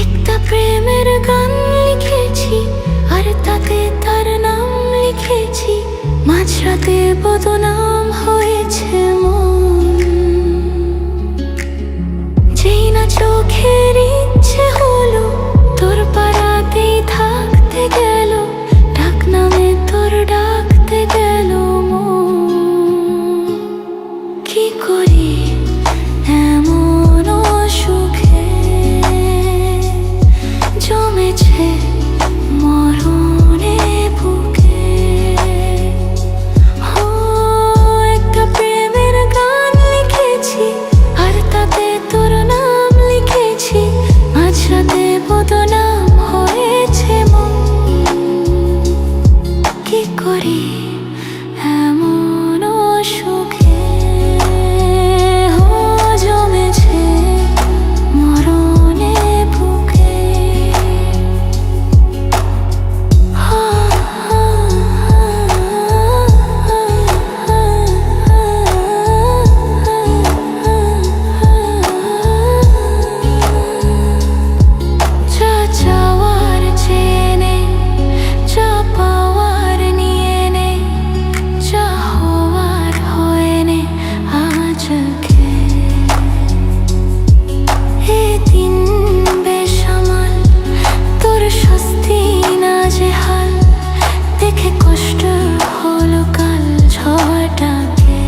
একটা প্রেমের গান লিখেছি, আর তাতে তার নাম লিখেছি। মাঝরাতে বদনাম হয়েছে মন, যেই না চোখের ইচ্ছে হলো তোর পাড়াতেই থাকতে গেল। ডাক নামে তোর ডাকতে গেল মন। কি করি এমন সুখে জমেছে মরণে বুকে। একটা প্রেমের গান লিখেছি, আর তাতে তোর নাম লিখেছি। মাঝরাতে বদনাম হয়েছে মন। কি করি এমন সুখে জমেছে মরণে বুকে। যা চাওয়ার চেয়ে নে, যা পাওয়ার নিয়ে নে, যা হওয়ার হয়ে নে আজকে। দিন বেসামাল, তোর স্বস্তি নাজেহাল, দেখে কষ্ট হলো কাল ঝড়টাকে।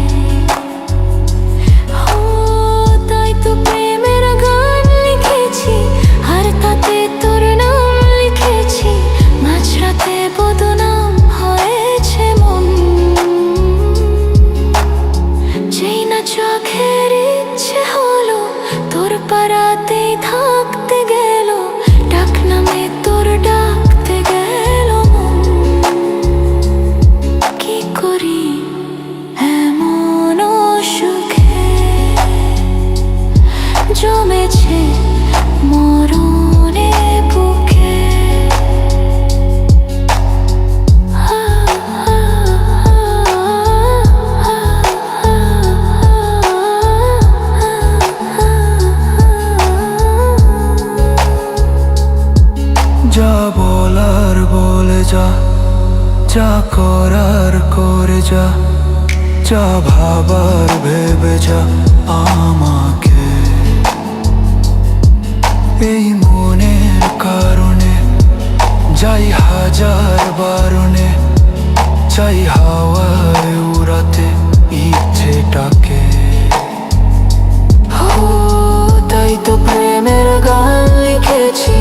তাই তো প্রেমের গান লিখেছি, আর তাতে তোর নাম লিখেছি। মাঝরাতে বদনাম হয়েছে মন, যেই না চোখের ইচ্ছে হলো তোর পাড়াতেই থাকতে গেল। ডাক নামে তোর ডাকতে গেল মন। কি করি এমন সুখে জমেছে মরণে বুকে। যা বলার বলে যা, যা করার করে যা, যা ভাবার ভেবে যা আমাকে। এই মনের কারণে যাই হাজার বারণে, চাই হাওয়ায় উড়াতে ইচ্ছেটাকে। তাই তো প্রেমের গান লিখেছি,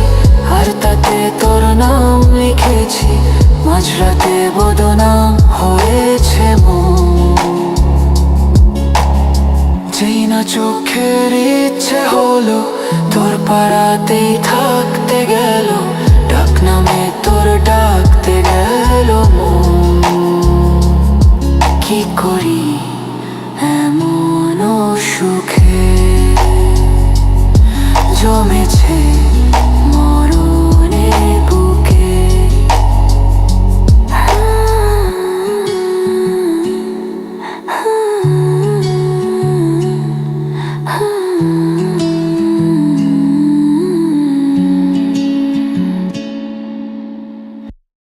আর তাতে তোর নাম লিখেছি। মাঝরাতে বদনাম হয়েছে মন, যেই না চোখের ইচ্ছে হলো তোর পাড়াতেই থাকতে